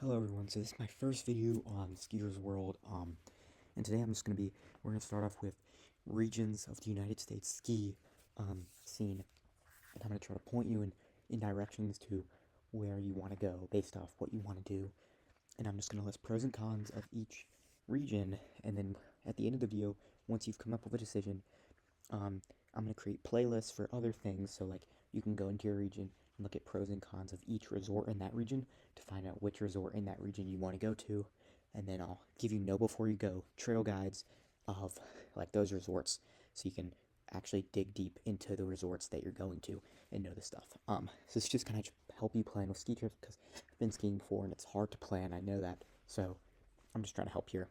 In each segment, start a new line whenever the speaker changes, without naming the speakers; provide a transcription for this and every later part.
Hello everyone, so this is my first video on Skiers World, and today we're gonna start off with regions of the United States ski, scene, and I'm gonna try to point you in directions to where you want to go based off what you want to do, and I'm just gonna list pros and cons of each region, and then at the end of the video, once you've come up with a decision, I'm gonna create playlists for other things, so like you can go into your region and look at pros and cons of each resort in that region to find out which resort in that region you want to go to, and then I'll give you know before you go trail guides of like those resorts so you can actually dig deep into the resorts that you're going to and know the stuff. So it's just kind of help you plan with ski trips because I've been skiing before and it's hard to plan. I know that, so I'm just trying to help here.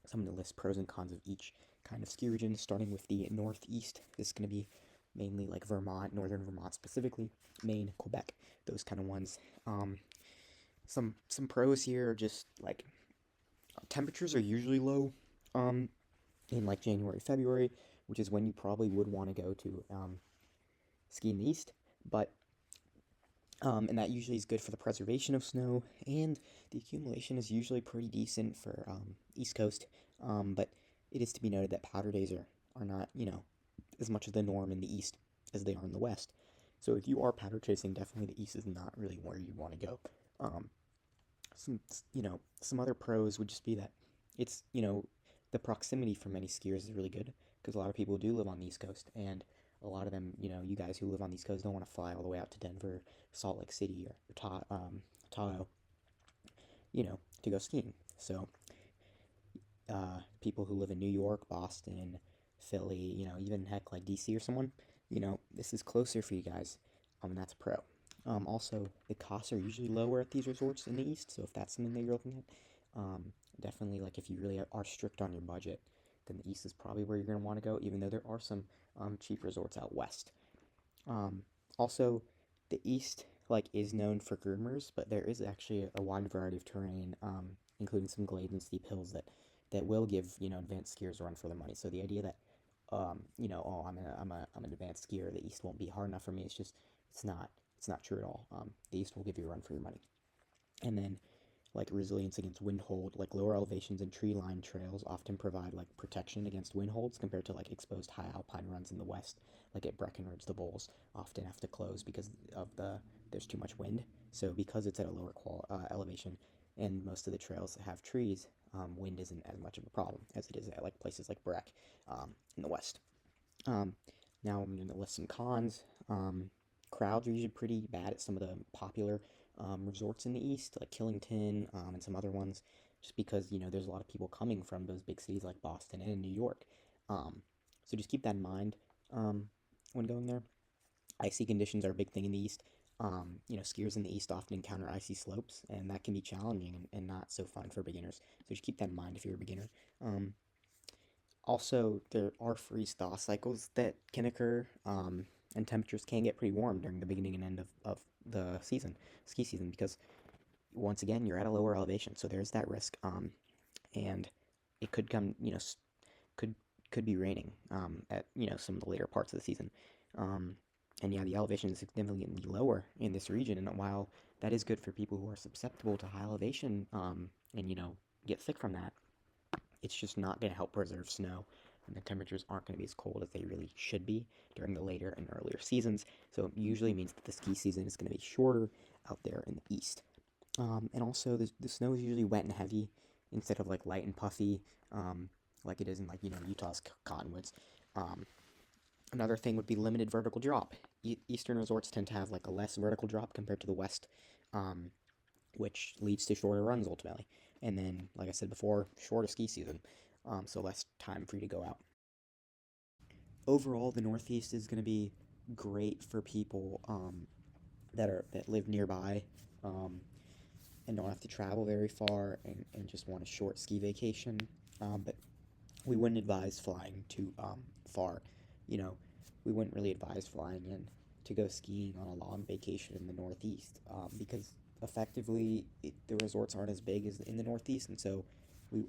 So I'm going to list pros and cons of each kind of ski region, starting with the Northeast. This is going to be mainly like Vermont, northern Vermont specifically, Maine, Quebec, those kind of ones. Some pros here are just like temperatures are usually low in like January, February, which is when you probably would want to go to ski in the east, but and that usually is good for the preservation of snow, and the accumulation is usually pretty decent for East Coast. But it is to be noted that powder days are not, as much of the norm in the East as they are in the West. So if you are powder chasing, definitely the East is not really where you want to go. Um, some other pros would just be that it's, the proximity for many skiers is really good because a lot of people do live on the East Coast, and a lot of them, you guys who live on the East Coast don't want to fly all the way out to Denver, Salt Lake City, or Tahoe, to go skiing. So, people who live in New York, Boston, Philly, even heck like DC or someone, this is closer for you guys, and that's a pro. Also, the costs are usually lower at these resorts in the East, so if that's something that you're looking at, definitely, like, if you really are strict on your budget, then the East is probably where you're going to want to go, even though there are some cheap resorts out West. Um, Also, the East, like, is known for groomers, but there is actually a wide variety of terrain, including some glades and steep hills that will give, advanced skiers a run for their money. So the idea that, oh, I'm an advanced skier, the East won't be hard enough for me, it's not, it's not true at all. The East will give you a run for your money. And then, like, resilience against wind hold, like lower elevations and tree-lined trails often provide like protection against wind holds compared to like exposed high alpine runs in the West, like at Breckenridge. The bowls often have to close because of there's too much wind. So because it's at a lower elevation, and most of the trails have trees, wind isn't as much of a problem as it is at like places like Breck, in the West. Um, Now I'm going to list some cons. Crowds are usually pretty bad at some of the popular resorts in the East, like Killington, and some other ones, just because, there's a lot of people coming from those big cities like Boston and New York. Um, so just keep that in mind when going there. Icy conditions are a big thing in the East. Skiers in the East often encounter icy slopes, and that can be challenging and not so fun for beginners. So just keep that in mind if you're a beginner. Also, there are freeze thaw cycles that can occur, and temperatures can get pretty warm during the beginning and end of the ski season, because once again, you're at a lower elevation, so there's that risk. And it could come, could could be raining at some of the later parts of the season. Um, and yeah, the elevation is significantly lower in this region, and while that is good for people who are susceptible to high elevation, and get sick from that, it's just not going to help preserve snow, and the temperatures aren't going to be as cold as they really should be during the later and earlier seasons. So it usually means that the ski season is going to be shorter out there in the East. And also, the snow is usually wet and heavy instead of like light and puffy, like it is in like Utah's cottonwoods. Um, Another thing would be limited vertical drop. Eastern resorts tend to have like a less vertical drop compared to the West, um, which leads to shorter runs ultimately. And then, like I said before, shorter ski season, so less time for you to go out. Overall, the Northeast is going to be great for people that live nearby, um, and don't have to travel very far, and just want a short ski vacation. But we wouldn't advise flying too far. You know, we wouldn't really advise flying in to go skiing on a long vacation in the Northeast, because effectively the resorts aren't as big as in the Northeast, and so we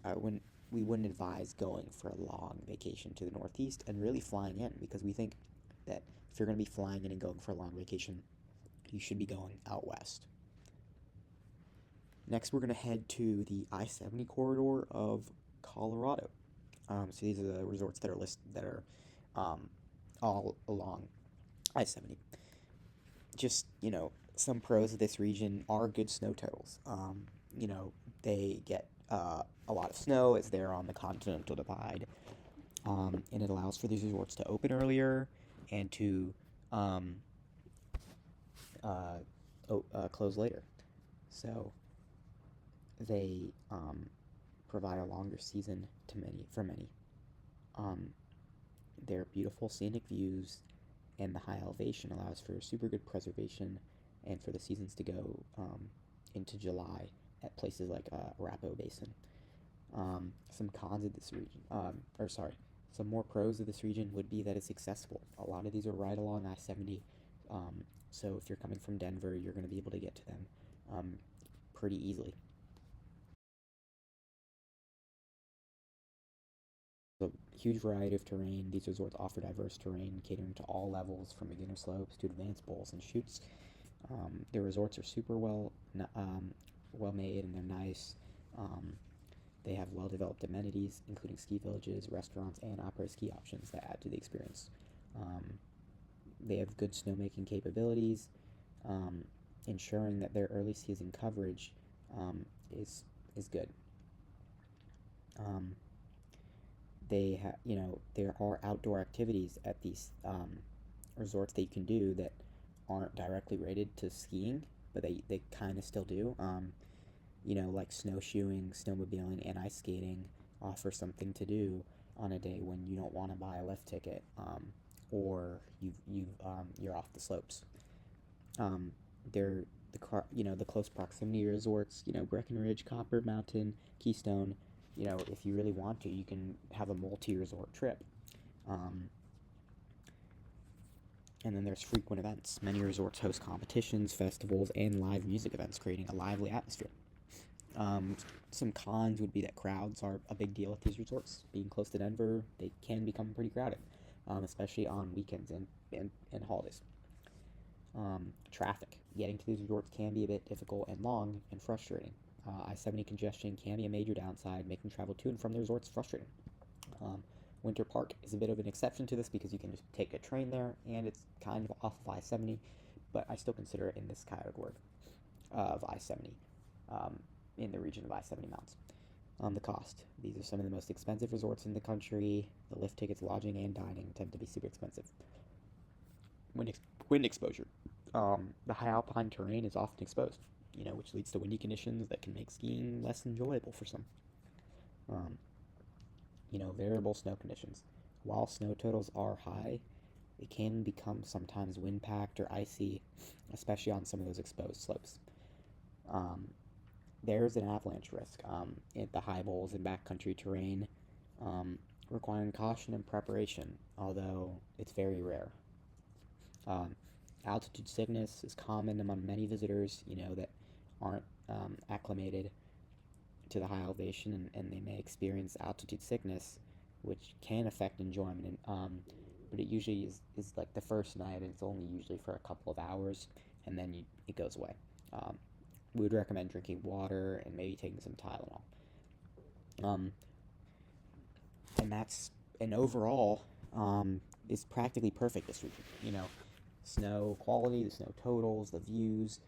wouldn't advise going for a long vacation to the Northeast and really flying in, because we think that if you're going to be flying in and going for a long vacation, you should be going out west. Next, we're going to head to the I-70 corridor of Colorado. So these are the resorts that are listed that are all along I-70. Just, some pros of this region are good snow totals. They get a lot of snow as they're on the Continental Divide, and it allows for these resorts to open earlier and to um, close later. So they provide a longer season for many. Um, their beautiful scenic views and the high elevation allows for super good preservation and for the seasons to go into July at places like Arapahoe Basin. Some cons of this region, some more pros of this region would be that it's accessible. A lot of these are right along I-70, so if you're coming from Denver, you're going to be able to get to them pretty easily. A huge variety of terrain. These resorts offer diverse terrain, catering to all levels, from beginner slopes to advanced bowls and chutes. Their resorts are super well made, and they're nice. Um, they have well-developed amenities, including ski villages, restaurants, and opera ski options that add to the experience. Um, they have good snowmaking capabilities, um, ensuring that their early season coverage um, is good. Um, there are outdoor activities at these resorts that you can do that aren't directly rated to skiing, but they kind of still do. Like snowshoeing, snowmobiling, and ice skating offer something to do on a day when you don't want to buy a lift ticket, or you're off the slopes. Um, they're the close proximity resorts. Breckenridge, Copper Mountain, Keystone. If you really want to, you can have a multi-resort trip. Um, and then there's frequent events. Many resorts host competitions, festivals, and live music events, creating a lively atmosphere. Um, some cons would be that crowds are a big deal at these resorts. Being close to Denver, they can become pretty crowded, especially on weekends and holidays. Traffic. Getting to these resorts can be a bit difficult and long and frustrating. I-70 congestion can be a major downside, making travel to and from the resorts frustrating. Um, Winter Park is a bit of an exception to this because you can just take a train there and it's kind of off of I-70, but I still consider it in this category of I-70, um, in the region of I-70 mounts. The cost. These are some of the most expensive resorts in the country. The lift tickets, lodging, and dining tend to be super expensive. Wind exposure. The high alpine terrain is often exposed, which leads to windy conditions that can make skiing less enjoyable for some. Um, Variable snow conditions. While snow totals are high, it can become sometimes wind packed or icy, especially on some of those exposed slopes. Um, there's an avalanche risk at the high bowls and backcountry terrain, um, requiring caution and preparation, although it's very rare. Um, Altitude sickness is common among many visitors, that aren't acclimated to the high elevation, and they may experience altitude sickness, which can affect enjoyment. But it usually is like the first night, and it's only usually for a couple of hours, and then it goes away. Um, we would recommend drinking water and maybe taking some Tylenol. Um, and overall, is practically perfect this region. Snow quality, the snow totals, the views,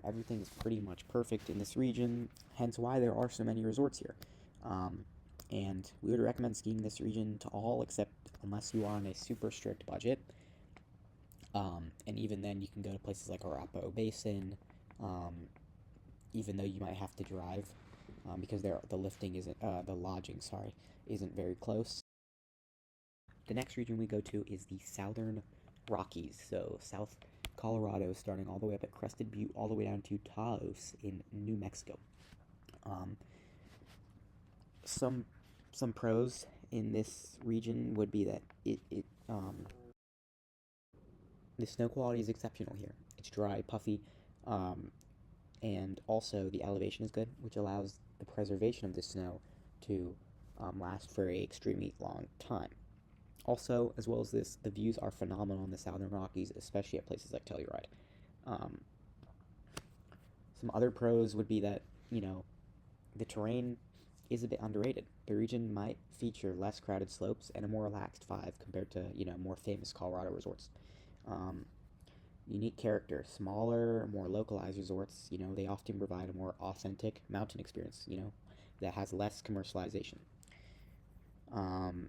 everything is pretty much perfect in this region, hence why there are so many resorts here. And we would recommend skiing this region to all, except unless you are on a super strict budget. And even then, you can go to places like Arapahoe Basin, um, even though you might have to drive, because the lodging, isn't very close. The next region we go to is the Southern Rockies, so South Colorado, starting all the way up at Crested Butte, all the way down to Taos in New Mexico. Um, some some pros in this region would be that the snow quality is exceptional here. It's dry, puffy, um, and also the elevation is good, which allows the preservation of the snow to last for a extremely long time. Also, as well as this, the views are phenomenal in the Southern Rockies, especially at places like Telluride. Um, some other pros would be that you know, the terrain is a bit underrated. The region might feature less crowded slopes and a more relaxed vibe compared to, more famous Colorado resorts. Um, Unique character, smaller, more localized resorts, they often provide a more authentic mountain experience, that has less commercialization. Um,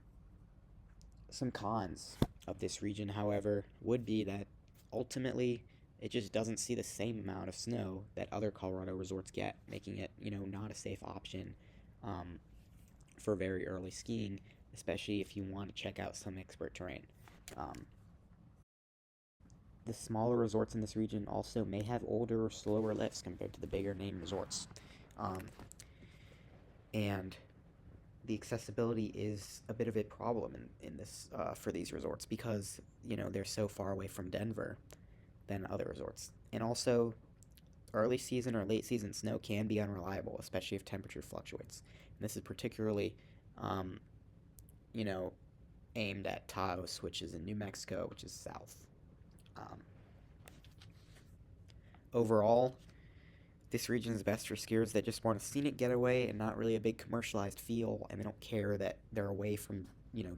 some cons of this region, however, would be that ultimately it just doesn't see the same amount of snow that other Colorado resorts get, making it, not a safe option um, for very early skiing, especially if you want to check out some expert terrain. Um, the smaller resorts in this region also may have older or slower lifts compared to the bigger name resorts. Um, and the accessibility is a bit of a problem in this for these resorts because they're so far away from Denver than other resorts. And also, early season or late season snow can be unreliable, especially if temperature fluctuates. And this is particularly, um, you know, aimed at Taos, which is in New Mexico, which is south. Um, Overall, this region is best for skiers that just want a scenic getaway and not really a big commercialized feel, and they don't care that they're away from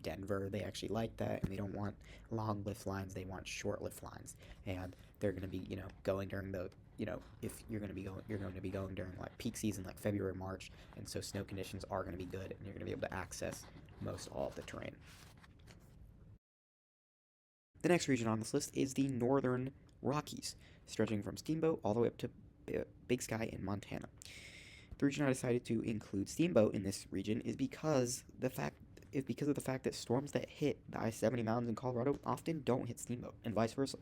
Denver. They actually like that, and they don't want long lift lines. They want short lift lines, and they're going to be going during the if you're going to be going during like peak season like February, March, and so snow conditions are going to be good, and you're going to be able to access most all of the terrain. The next region on this list is the Northern Rockies, stretching from Steamboat all the way up to Big Sky in Montana. The reason I decided to include Steamboat in this region is because of the fact that storms that hit the I-70 mountains in Colorado often don't hit Steamboat, and vice versa.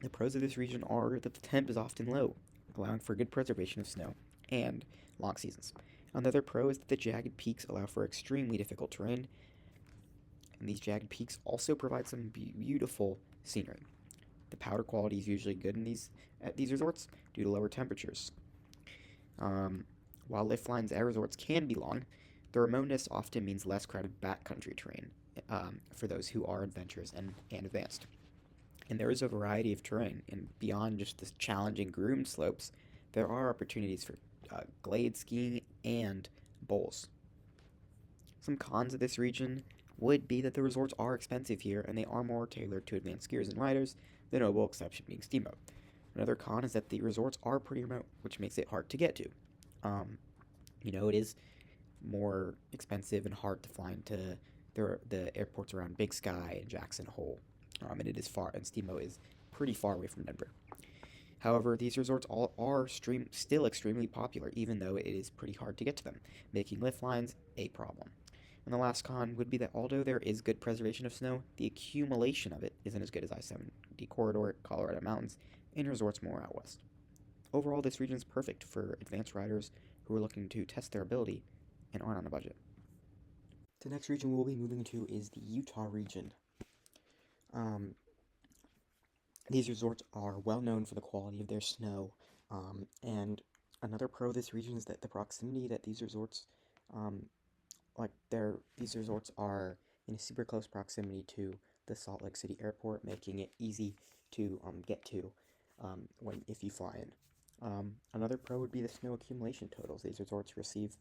The pros of this region are that the temp is often low, allowing for good preservation of snow and long seasons. Another pro is that the jagged peaks allow for extremely difficult terrain, and these jagged peaks also provide some beautiful scenery. The powder quality is usually good at these resorts due to lower temperatures. Um, while lift lines at resorts can be long, the remoteness often means less crowded backcountry terrain for those who are adventurous and advanced. And there is a variety of terrain, and beyond just the challenging groomed slopes, there are opportunities for glade skiing and bowls. Some cons of this region would be that the resorts are expensive here and they are more tailored to advanced skiers and riders, the notable exception being Steamboat. Another con is that the resorts are pretty remote, which makes it hard to get to. Um, it is more expensive and hard to fly into the airports around Big Sky and Jackson Hole, and it is far, and Steamboat is pretty far away from Denver. However, these resorts all are still extremely popular, even though it is pretty hard to get to them, making lift lines a problem. And the last con would be that although there is good preservation of snow, the accumulation of it isn't as good as I-70 corridor, Colorado mountains, and resorts more out west. Overall, this region is perfect for advanced riders who are looking to test their ability and aren't on a budget. The next region we'll be moving to is the Utah region. Um, these resorts are well known for the quality of their snow, and another pro of this region is that the proximity that these resorts um, these resorts are in a super close proximity to the Salt Lake City airport, making it easy to get to when if you fly in. Another pro would be the snow accumulation totals. These resorts receive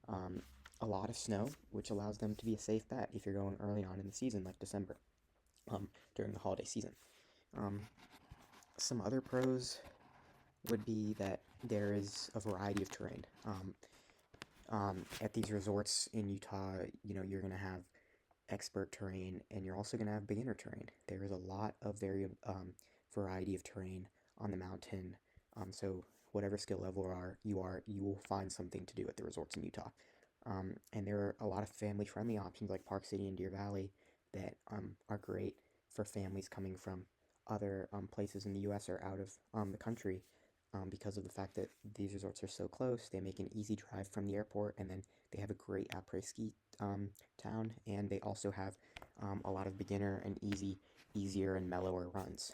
um, a lot of snow, which allows them to be a safe bet if you're going early on in the season, like December, during the holiday season. Um, some other pros would be that there is a variety of terrain. At these resorts in Utah, you're going to have expert terrain and you're also going to have beginner terrain. There is a lot of variety of terrain on the mountain. So whatever skill level you will find something to do at the resorts in Utah. And there are a lot of family-friendly options like Park City and Deer Valley that are great for families coming from other places in the U.S. or out of the country because of the fact that these resorts are so close. They make an easy drive from the airport, and then they have a great après-ski town, and they also have a lot of beginner and easier and mellower runs.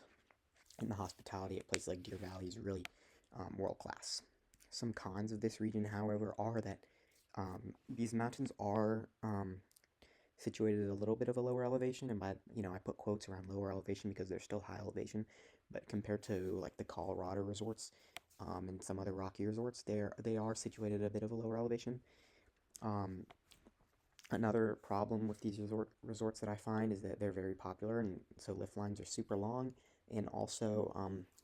And the hospitality at places like Deer Valley is really world class. Some cons of this region, however, are that these mountains are situated at a little bit of a lower elevation, and I put quotes around lower elevation because they're still high elevation, but compared to like the Colorado resorts, and some other rocky resorts, they are situated at a bit of a lower elevation. Um, Another problem with these resorts that I find is that they're very popular, and so lift lines are super long, and also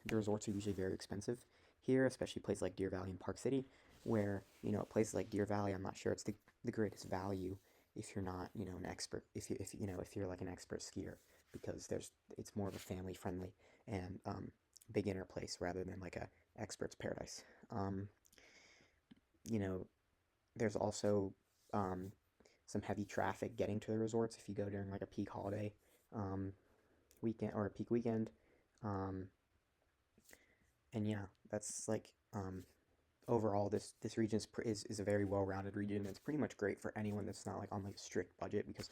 the resorts are usually very expensive here, especially places like Deer Valley and Park City, where places like Deer Valley, I'm not sure it's the greatest value if you're not an expert, if you're like an expert skier, because it's more of a family friendly and beginner place rather than like a expert's paradise. Um, you know, there's also um, some heavy traffic getting to the resorts if you go during like a peak holiday um, weekend or a peak weekend. Um, and yeah, that's like overall this region is a very well-rounded region. It's pretty much great for anyone that's not like on like a strict budget because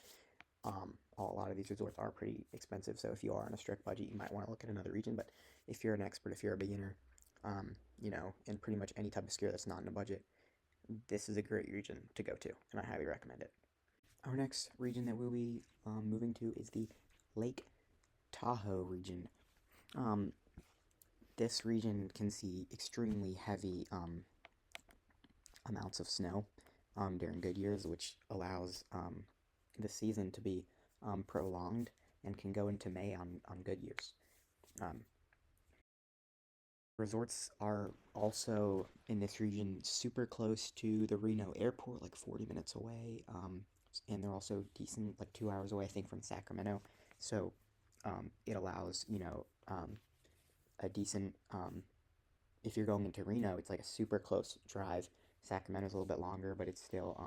a lot of these resorts are pretty expensive. So if you are on a strict budget, you might want to look at another region. But if you're an expert, if you're a beginner, and pretty much any type of skier that's not in a budget, this is a great region to go to, and I highly recommend it. Our next region that we'll be moving to is the Lake Tahoe region. Um, this region can see extremely heavy amounts of snow during good years, which allows the season to be prolonged and can go into May on good years. Um, Resorts are also in this region super close to the Reno airport, like 40 minutes away. And they're also decent, like 2 hours away, I think, from Sacramento. So it allows, a decent, if you're going into Reno, it's like a super close drive. Sacramento's a little bit longer, but it's still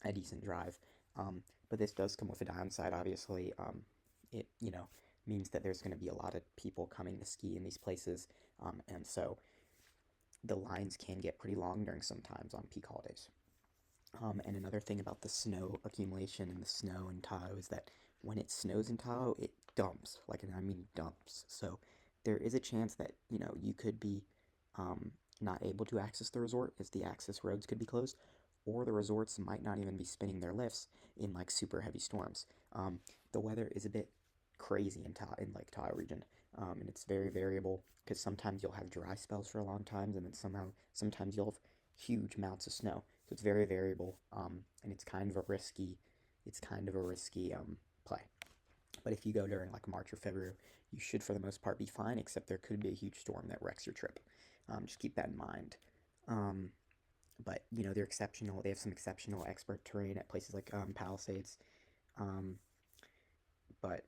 a decent drive. But this does come with a downside, obviously. It, means that there's going to be a lot of people coming to ski in these places, and so the lines can get pretty long during sometimes on peak holidays. And another thing about the snow accumulation and the snow in Tahoe is that when it snows in Tahoe, it dumps, like, and I mean dumps. So there is a chance that, you could be um, not able to access the resort as the access roads could be closed, or the resorts might not even be spinning their lifts in like super heavy storms. The weather is a bit crazy in like Tahoe region, and it's very variable because sometimes you'll have dry spells for a long time, and then sometimes you'll have huge amounts of snow. So it's very variable, and it's kind of a risky play. But if you go during like March or February, you should for the most part be fine, except there could be a huge storm that wrecks your trip. Just keep that in mind. Um, but they're exceptional. They have some exceptional expert terrain at places like Palisades. Um, but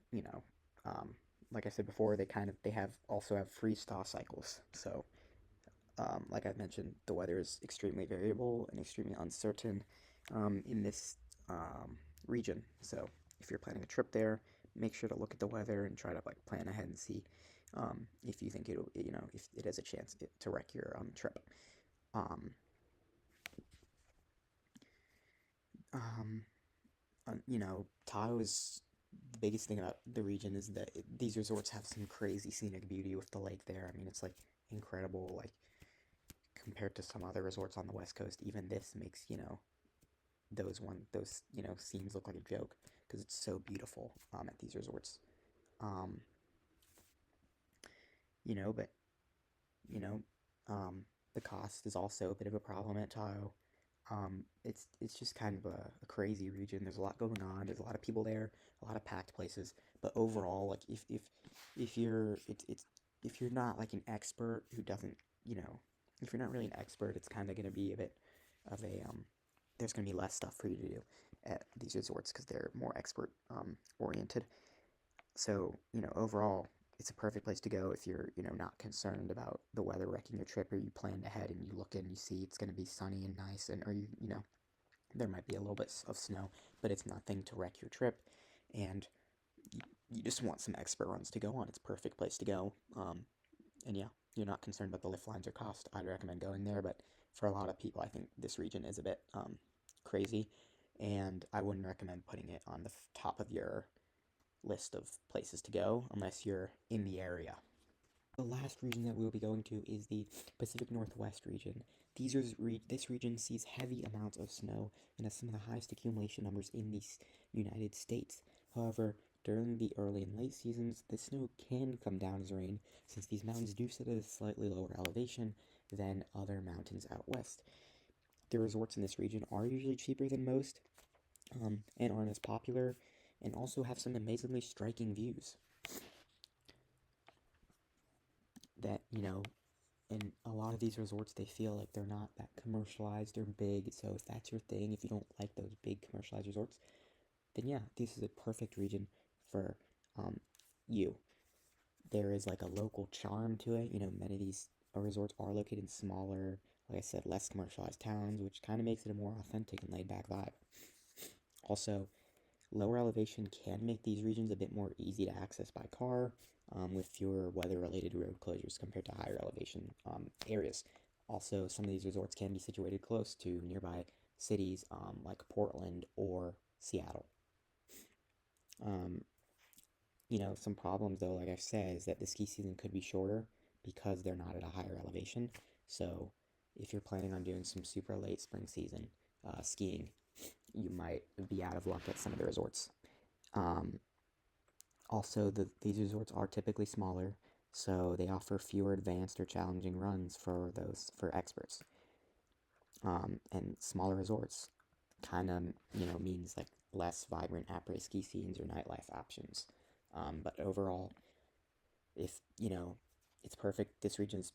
like I said before, they have also have freeze-thaw cycles. So like I mentioned, the weather is extremely variable and extremely uncertain in this region. So if you're planning a trip there, make sure to look at the weather and try to like plan ahead and see if you think if it has a chance to wreck your trip. Um, um, Tahoe is the biggest thing about the region is that these resorts have some crazy scenic beauty with the lake there. I mean, it's like incredible, like compared to some other resorts on the West Coast. Even this makes those scenes look like a joke because it's so beautiful at these resorts. Um, but you know, um, the cost is also a bit of a problem at Tahoe. It's just kind of a crazy region. There's a lot going on. There's a lot of people there, a lot of packed places. But overall, like if you're it's if you're not like an expert who doesn't, if you're not really an expert, it's kind of gonna be a bit of a there's gonna be less stuff for you to do at these resorts because they're more expert oriented. So, overall, it's a perfect place to go if you're, not concerned about the weather wrecking your trip, or you planned ahead and you look in and you see it's going to be sunny and nice, and or there might be a little bit of snow, but it's nothing to wreck your trip, and you just want some expert runs to go on. It's a perfect place to go. And yeah, you're not concerned about the lift lines or cost. I'd recommend going there, but for a lot of people, I think this region is a bit crazy, and I wouldn't recommend putting it on the top of your list of places to go unless you're in the area. The last region that we'll be going to is the Pacific Northwest region. This region sees heavy amounts of snow and has some of the highest accumulation numbers in the United States. However, During the early and late seasons, the snow can come down as rain since these mountains do sit at a slightly lower elevation than other mountains out west. The resorts in this region are usually cheaper than most, and aren't as popular, and also have some amazingly striking views that, and a lot of these resorts, they feel like they're not that commercialized or big. So if that's your thing, if you don't like those big commercialized resorts, then yeah, this is a perfect region for um, you. There is like a local charm to it. Many of these resorts are located in smaller, like I said, less commercialized towns, which kind of makes it a more authentic and laid back vibe. Also, lower elevation can make these regions a bit more easy to access by car, with fewer weather-related road closures compared to higher elevation areas. Also, some of these resorts can be situated close to nearby cities like Portland or Seattle. Um, some problems though, like I said, is that the ski season could be shorter because they're not at a higher elevation. So, if you're planning on doing some super late spring season skiing, you might be out of luck at some of the resorts. Um, Also, these resorts are typically smaller, so they offer fewer advanced or challenging runs for experts. And smaller resorts kind of means like less vibrant après ski scenes or nightlife options. But overall, if it's perfect. This region is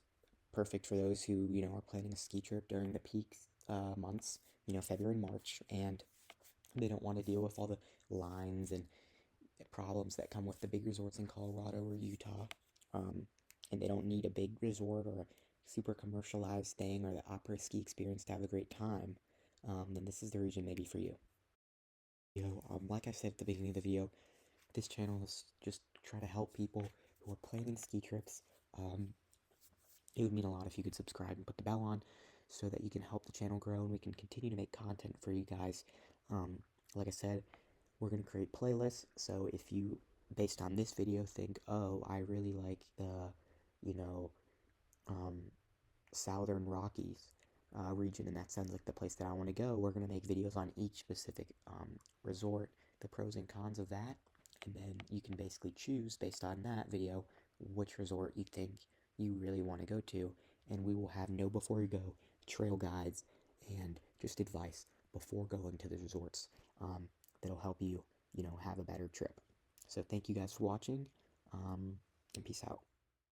perfect for those who are planning a ski trip during the peak months, February and March, and they don't want to deal with all the lines and problems that come with the big resorts in Colorado or Utah. Um, and they don't need a big resort or a super commercialized thing or the opera ski experience to have a great time. Then this is the region maybe for you. Like I said at the beginning of the video, this channel is just to try to help people who are planning ski trips. It would mean a lot if you could subscribe and put the bell on so that you can help the channel grow and we can continue to make content for you guys. Like I said, we're going to create playlists. So if you, based on this video, think, oh, I really like the, you know, um, Southern Rockies region, and that sounds like the place that I want to go, we're going to make videos on each specific resort, the pros and cons of that, and then you can basically choose, based on that video, which resort you think you really want to go to, and we will have know before you go trail guides and just advice before going to the resorts that'll help you, have a better trip. So thank you guys for watching, and peace out.